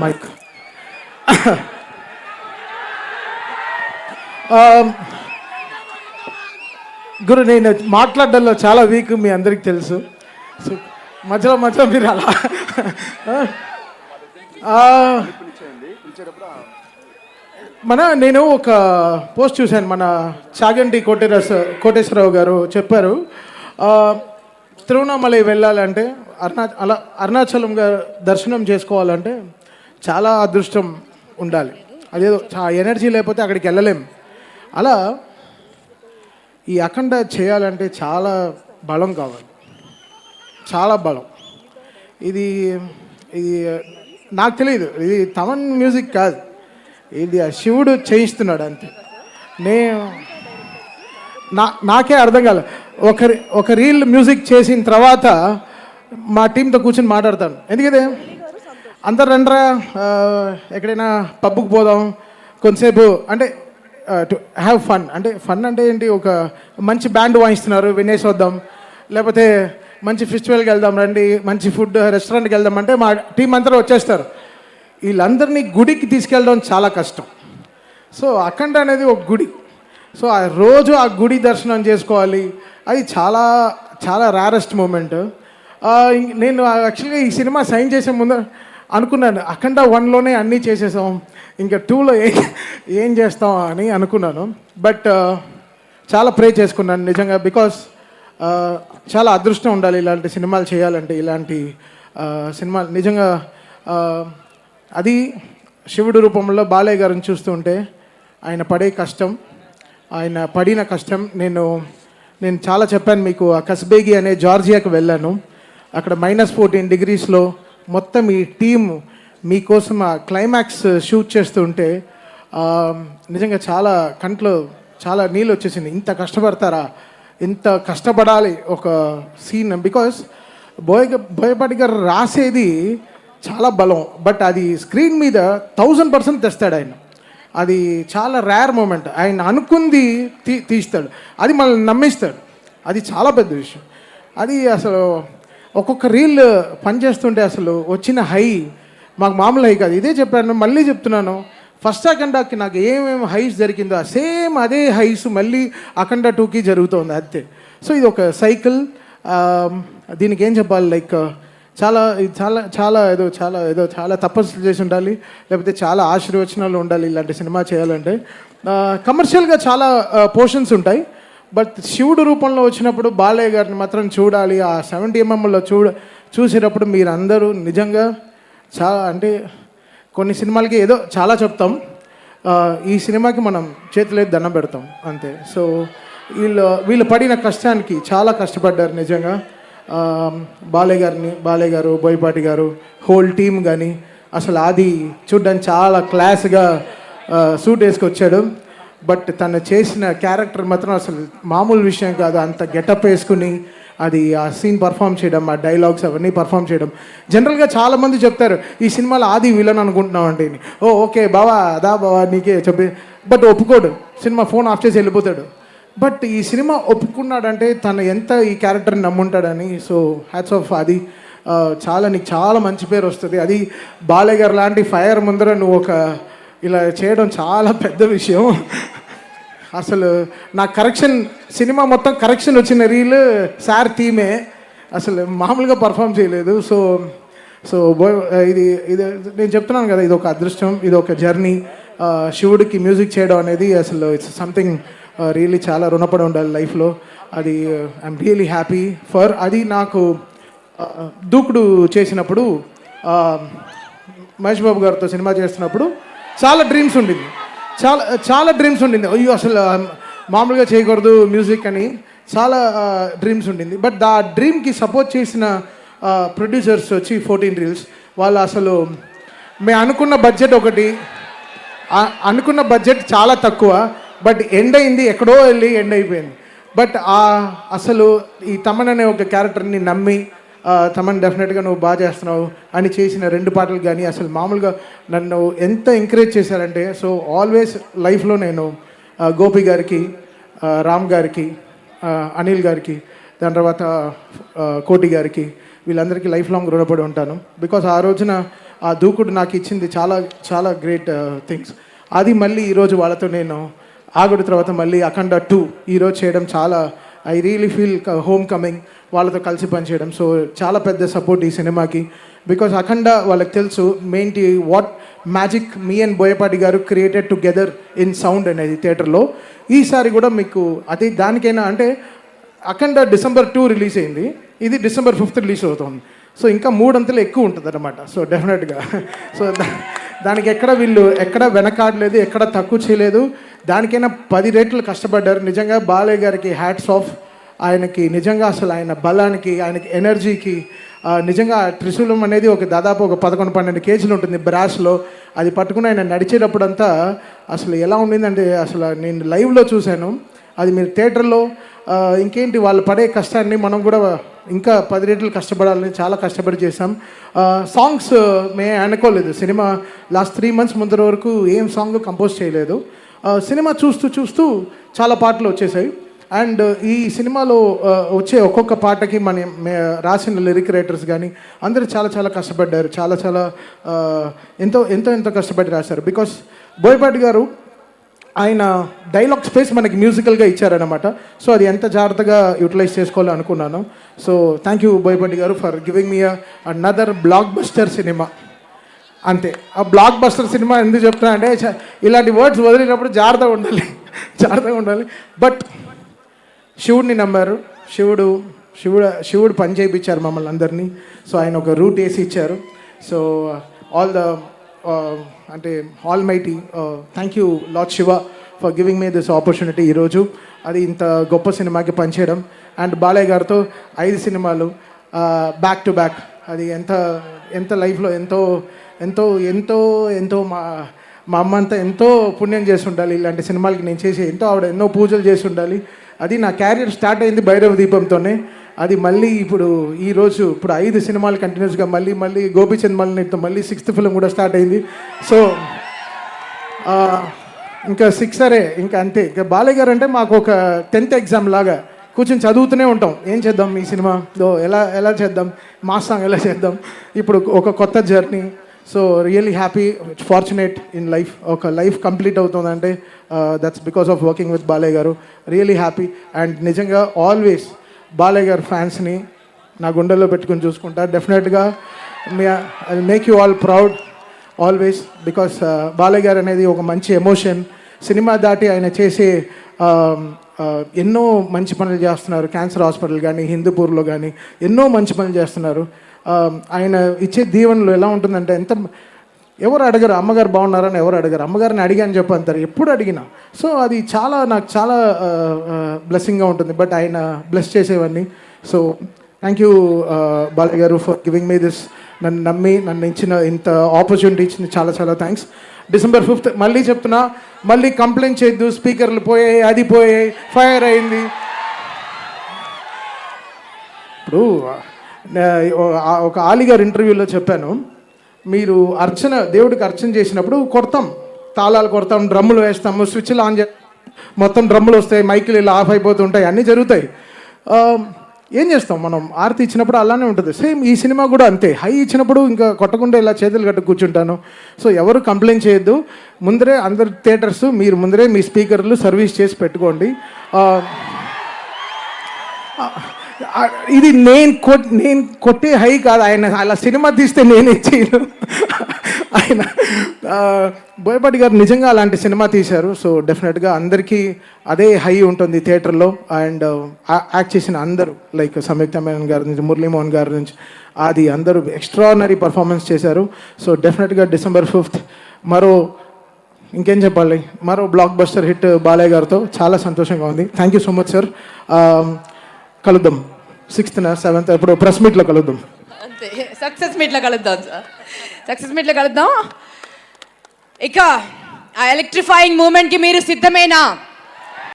Mic. గురు, నేను మాట్లాడడంలో చాలా week, మీ అందరికి తెలుసు. సో మధ్యలో మధ్యలో మీరు అలా నేను ఒక పోస్ట్ చూశాను, మన చాగంటి కోటేశ్వరరావు గారు చెప్పారు, తిరువణామలై వెళ్ళాలంటే అరుణాచలం గారు దర్శనం చేసుకోవాలంటే చాలా అదృష్టం ఉండాలి, అదేదో ఎనర్జీ లేకపోతే అక్కడికి వెళ్ళలేం. అలా ఈ అఖండ చేయాలంటే చాలా బలం కావాలి, చాలా బలం. ఇది ఇది నాకు తెలియదు, ఇది తమన్ మ్యూజిక్ కాదు, ఇది ఆ శివుడు చేయిస్తున్నాడు అంతే. నాకే అర్థం కాలే. ఒక రీల్ మ్యూజిక్ చేసిన తర్వాత మా టీంతో కూర్చొని మాట్లాడతాను, ఎందుకంటే అందరు రండ్రా ఎక్కడైనా పబ్కి పోదాం కొంతసేపు అంటే టు హ్యావ్ ఫన్. అంటే ఫన్ అంటే ఏంటి, ఒక మంచి బ్యాండ్ వాయిస్తున్నారు వినేసి వద్దాం, లేకపోతే మంచి ఫెస్టివల్కి వెళ్దాం రండి, మంచి ఫుడ్ రెస్టారెంట్కి వెళ్దాం అంటే మా టీం అంతా వచ్చేస్తారు. వీళ్ళందరినీ గుడికి తీసుకెళ్ళడం చాలా కష్టం. సో అఖండ అనేది ఒక గుడి. సో ఆ రోజు ఆ గుడి దర్శనం చేసుకోవాలి, అది చాలా చాలా రేరెస్ట్ మూమెంట్. నేను యాక్చువల్గా ఈ సినిమా సైన్ చేసే ముందు అనుకున్నాను, అఖండ 1లోనే అన్నీ చేసేసాం, ఇంకా 2లో ఏం చేస్తాం అని అనుకున్నాను. బట్ చాలా ప్రే చేసుకున్నాను నిజంగా, బికాస్ చాలా అదృష్టం ఉండాలి ఇలాంటి సినిమాలు చేయాలంటే. ఇలాంటి సినిమాలు నిజంగా అది శివుడు రూపంలో బాలయ్య గారిని చూస్తుంటే ఆయన పడే కష్టం, ఆయన పడిన కష్టం నేను చాలా చెప్పాను మీకు. ఆ కస్బేగి అనే జార్జియాకి వెళ్ళాను, అక్కడ -14 degreesలో మొత్తం ఈ టీమ్ మీకోసం ఆ క్లైమాక్స్ షూట్ చేస్తుంటే నిజంగా చాలా కంట్లో చాలా నీళ్ళు వచ్చేసింది. ఇంత కష్టపడతారా, ఇంత కష్టపడాలి ఒక సీన్. బికాస్ బోయపాటి గారు రాసేది చాలా బలం, బట్ అది స్క్రీన్ మీద 1000% తెస్తాడు ఆయన. అది చాలా రేర్ మూమెంట్, ఆయన అనుకుంది తీస్తాడు, అది మనల్ని నమ్మిస్తాడు, అది చాలా పెద్ద విషయం. అది అసలు ఒక్కొక్క రీల్ పనిచేస్తుంటే అసలు వచ్చిన హై మాకు మామూలు హై కాదు. ఇదే చెప్పాను, మళ్ళీ చెప్తున్నాను, ఫస్ట్ అఖండాకి నాకు ఏమేమి హైస్ జరిగిందో సేమ్ అదే హైస్ మళ్ళీ అఖండ 2కి జరుగుతుంది అంతే. సో ఇది ఒక సైకిల్. దీనికి ఏం చెప్పాలి, లైక్ చాలా చాలా చాలా చాలా తపస్సులు చేసి ఉండాలి, లేకపోతే చాలా ఆశీర్వచనాలు ఉండాలి ఇలాంటి సినిమా చేయాలంటే. కమర్షియల్గా చాలా పోర్షన్స్ ఉంటాయి, బట్ శివుడు రూపంలో వచ్చినప్పుడు బాలయ్య గారిని మాత్రం చూడాలి. ఆ 70mm చూసేటప్పుడు మీరు అందరూ నిజంగా చాలా, అంటే కొన్ని సినిమాలకి ఏదో చాలా చెప్తాం, ఈ సినిమాకి మనం చేతులైతే దండం పెడతాం అంతే. సో వీళ్ళు పడిన కష్టానికి చాలా కష్టపడ్డారు నిజంగా. బాలయ్య గారు, బోయపాటి గారు, హోల్ టీమ్ కానీ అసలు అది చూడ్డానికి చాలా క్లాస్గా సూట్ వేసుకొచ్చాడు. బట్ తను చేసిన క్యారెక్టర్ మాత్రం అసలు మామూలు విషయం కాదు. అంత గెటప్ వేసుకుని అది ఆ సీన్ పర్ఫామ్ చేయడం, ఆ డైలాగ్స్ అవన్నీ పర్ఫామ్ చేయడం. జనరల్గా చాలామంది చెప్తారు ఈ సినిమాలో ఆది విలన్ అనుకుంటున్నాం అంటే, ఓకే బావా అదా బావా నీకే చెప్పి, బట్ ఒప్పుకోడు, సినిమా ఫోన్ ఆఫ్ చేసి వెళ్ళిపోతాడు. బట్ ఈ సినిమా ఒప్పుకున్నాడంటే తను ఎంత ఈ క్యారెక్టర్ని నమ్ముంటాడని. సో హ్యాట్స్ ఆఫ్, అది నీకు చాలా మంచి పేరు వస్తుంది. అది బాలయ్య గారు లాంటి ఫైర్ ముందర నువ్వు ఇలా చేయడం చాలా పెద్ద విషయం. అసలు నా సినిమా మొత్తం కరెక్షన్ వచ్చిన రీల్ సార్ టీమే అసలు మామూలుగా పర్ఫామ్ చేయలేదు. సో ఇది నేను చెప్తున్నాను కదా, ఇది ఒక అదృష్టం, ఇది ఒక జర్నీ. శివుడికి మ్యూజిక్ చేయడం అనేది అసలు ఇట్స్ సంథింగ్ రియల్లీ చాలా రుణపడి ఉండాలి లైఫ్లో. అది ఐఎమ్ రియలీ హ్యాపీ ఫర్. అది నాకు దూకుడు చేసినప్పుడు, మహేష్ బాబు గారితో సినిమా చేస్తున్నప్పుడు చాలా డ్రీమ్స్ ఉండింది. అయ్యో అసలు మామూలుగా చేయకూడదు మ్యూజిక్ అని చాలా డ్రీమ్స్ ఉండింది. బట్ ఆ డ్రీమ్కి సపోర్ట్ చేసిన ప్రొడ్యూసర్స్ వచ్చి 14 Reels వాళ్ళు అసలు మేము అనుకున్న బడ్జెట్ చాలా తక్కువ, బట్ ఎండ్ అయింది, ఎక్కడో వెళ్ళి ఎండ్ అయిపోయింది. బట్ అసలు ఈ తమన్ అనే ఒక క్యారెక్టర్ని నమ్మి తమన్ డెఫినెట్గా నువ్వు బాగా చేస్తున్నావు అని చేసిన 2 పాటలు కానీ అసలు మామూలుగా నన్ను ఎంత ఎంకరేజ్ చేశారంటే. సో ఆల్వేస్ లైఫ్లో నేను గోపి గారికి, రామ్ గారికి, అనిల్ గారికి, దాని తర్వాత కోటి గారికి, వీళ్ళందరికీ లైఫ్ లాంగ్ రుణపడి ఉంటాను. బికాస్ ఆ రోజున ఆ దూకుడు నాకు ఇచ్చింది చాలా చాలా గ్రేట్ థింగ్స్. అది మళ్ళీ ఈరోజు వాళ్ళతో నేను ఆగుడు తర్వాత మళ్ళీ అఖండ 2 ఈరోజు చేయడం చాలా I really feel home coming వాళ్ళతో కలిసి పనిచేయడం. సో చాలా పెద్ద సపోర్ట్ ఈ సినిమాకి. బికాజ్ అఖండ వాళ్ళకి తెలుసు మెయిన్టి what magic me and Boyapati garu created together in sound అనేది థియేటర్లో. ఈసారి కూడా మీకు అది దానికైనా అంటే అఖండ December 2 రిలీజ్ అయింది, ఇది December 5 రిలీజ్ అవుతుంది. సో ఇంకా 3 అంతలు ఎక్కువ ఉంటుంది అనమాట. సో డెఫినెట్గా సో దానికి ఎక్కడ వీళ్ళు ఎక్కడ వెనకాడలేదు, ఎక్కడ తక్కువ చేయలేదు. దానికైనా 10 రెట్లు కష్టపడ్డారు. నిజంగా బాలయ్య గారికి హ్యాట్స్ ఆఫ్. ఆయనకి నిజంగా అసలు ఆయన బలానికి, ఆయనకి ఎనర్జీకి నిజంగా త్రిశూలం అనేది ఒక దాదాపు ఒక 11-12 కేజీలు ఉంటుంది బ్రాస్లో. అది పట్టుకుని ఆయన నడిచేటప్పుడంతా అసలు ఎలా ఉండిందంటే అసలు నేను లైవ్లో చూశాను. అది మీరు థియేటర్లో ఇంకేంటి వాళ్ళు పడే కష్టాన్ని మనం కూడా ఇంకా 10 రెట్లు కష్టపడాలని చాలా కష్టపడి చేసాం. సాంగ్స్ మేము అనుకోలేదు. సినిమా లాస్ట్ 3 months ముందర వరకు ఏం సాంగ్ కంపోజ్ చేయలేదు. సినిమా చూస్తూ చూస్తూ చాలా పాటలు వచ్చేసాయి. అండ్ ఈ సినిమాలో వచ్చే ఒక్కొక్క పాటకి రాసిన లిరిక్ రైటర్స్ కానీ అందరూ చాలా చాలా కష్టపడ్డారు. చాలా చాలా ఎంతో ఎంతో ఎంతో కష్టపడి రాశారు. బికాస్ బోయపాటి గారు ఆయన డైలాగ్ స్పేస్ మనకి మ్యూజికల్గా ఇచ్చారనమాట. సో అది ఎంత జాగ్రత్తగా యూటిలైజ్ చేసుకోవాలో అనుకున్నాను. సో థ్యాంక్ యూ బోయపాటి గారు for giving me another block buster cinema. అంతే. ఆ బ్లాక్ బస్టర్ సినిమా ఎందుకు చెప్తున్నా అంటే ఇలాంటి వర్డ్స్ వదిలినప్పుడు జాగ్రత్తగా ఉండాలి. బట్ శివుడిని నమ్మారు. శివుడు పని చేయించారు మమ్మల్ని అందరినీ. సో ఆయన ఒక రూట్ వేసి ఇచ్చారు. So all mighty thank you lord Shiva for giving me this opportunity ఈరోజు. అది ఇంత గొప్ప సినిమాకి పనిచేయడం. అండ్ బాలయ్య గారితో 5 సినిమాలు బ్యాక్ టు బ్యాక్. అది ఎంత లైఫ్లో ఎంతో ఎంతో ఎంతో ఎంతో మా అమ్మ అంతా ఎంతో పుణ్యం చేసి ఉండాలి. ఇలాంటి సినిమాలకి నేను చేసి ఆవిడ ఎన్నో పూజలు చేసి ఉండాలి. అది నా క్యారియర్ స్టార్ట్ అయింది భైరవ దీపంతోనే. అది మళ్ళీ ఇప్పుడు 5 సినిమాలు కంటిన్యూస్గా మళ్ళీ గోపీచంద్ మల్లితో మళ్ళీ 6th ఫిలిం కూడా స్టార్ట్ అయింది. సో ఇంకా 6 ఇంకా అంతే. ఇంకా బాలయ్య గారు అంటే మాకు ఒక 10th ఎగ్జామ్ లాగా కూర్చొని చదువుతూనే ఉంటాం. ఏం చేద్దాం ఈ సినిమాలో, ఎలా చేద్దాం, మాస్ సాంగ్ ఎలా చేద్దాం, ఇప్పుడు ఒక కొత్త journey. So really happy, fortunate in life. ఒక లైఫ్ కంప్లీట్ అవుతుందంటే that's because of working with Balayya garu. Really happy. And నిజంగా ఆల్వేస్ బాలయ్య గారు ఫ్యాన్స్ని నా గుండెల్లో పెట్టుకుని చూసుకుంటా. డెఫినెట్గా I make you all proud always. Because Balayya garu అనేది ఒక మంచి ఎమోషన్. సినిమా దాటి ఆయన చేసే ఎన్నో మంచి పనులు చేస్తున్నారు. క్యాన్సర్ హాస్పిటల్ కానీ, హిందూపూర్లో కానీ ఎన్నో మంచి పనులు చేస్తున్నారు. ఆయన ఇచ్చే దీవెనలు ఎలా ఉంటుందంటే ఎవరు అడగరు అమ్మగారు బాగున్నారని ఎవరు అడగరు. అమ్మగారిని అడిగాని చెప్పి అంటారు ఎప్పుడు అడిగినా. సో అది నాకు చాలా బ్లెస్సింగ్గా ఉంటుంది. బట్ ఆయన బ్లెస్ చేసేవన్నీ. సో థ్యాంక్ యూ బాలయ్య గారు ఫర్ గివింగ్ మీ దిస్. నన్ను నమ్మి ఇచ్చిన ఇంత ఆపర్చునిటీ ఇచ్చింది చాలా చాలా థ్యాంక్స్. December 5th మళ్ళీ చెప్తున్నా, మళ్ళీ కంప్లైంట్ చేయొద్దు. స్పీకర్లు పోయాయి, అది పోయాయి, ఫైర్ అయింది. ఇప్పుడు ఒక ఆలిగారు ఇంటర్వ్యూలో చెప్పాను, మీరు దేవుడికి అర్చన చేసినప్పుడు తాళాలు కొడతాం, డ్రమ్ములు వేస్తాము, స్విచ్లు ఆన్ చేస్తాం, మొత్తం డ్రమ్ములు వస్తాయి, మైకులు ఇలా ఆఫ్ అయిపోతుంటాయి, అన్నీ జరుగుతాయి. ఏం చేస్తాం మనం? ఆరతి ఇచ్చినప్పుడు అలానే ఉంటుంది. సేమ్ ఈ సినిమా కూడా అంతే. హై ఇచ్చినప్పుడు ఇంకా కొట్టకుండా ఇలా చేతులు కట్టు కూర్చుంటాను. సో ఎవరు కంప్లైంట్ చేయొద్దు. ముందరే అందరు థియేటర్స్ మీరు ముందరే మీ స్పీకర్లు సర్వీస్ చేసి పెట్టుకోండి. ఇది నేను కొట్టే హై కాదు. ఆయన అలా సినిమా తీస్తే నేనే చేయను. ఆయన బోయపాటి గారు నిజంగా అలాంటి సినిమా తీశారు. సో డెఫినెట్గా అందరికీ అదే హై ఉంటుంది థియేటర్లో. అండ్ యాక్ట్ చేసిన అందరూ లైక్ సంయుక్త మేనన్ గారి నుంచి, మురళీమోహన్ గారి నుంచి, అది అందరూ ఎక్స్ట్రాడినరీ పర్ఫార్మెన్స్ చేశారు. సో డెఫినెట్గా December 5th ఇంకేం చెప్పాలి, మరో బ్లాక్ బస్టర్ హిట్ బాలయ్య గారితో చాలా సంతోషంగా ఉంది. Thank you so much sir. కలుద్దాం 6th 7th ఇప్పుడు ప్రెస్ మీట్లో కలుద్దాం. అంతే, సక్సెస్ మీట్లో కలుద్దాం సార్. సక్సెస్ మీట్లో కలుద్దాం. ఇక ఆ ఎలక్ట్రిఫైయింగ్ మూమెంట్కి మీరు సిద్ధమేనా?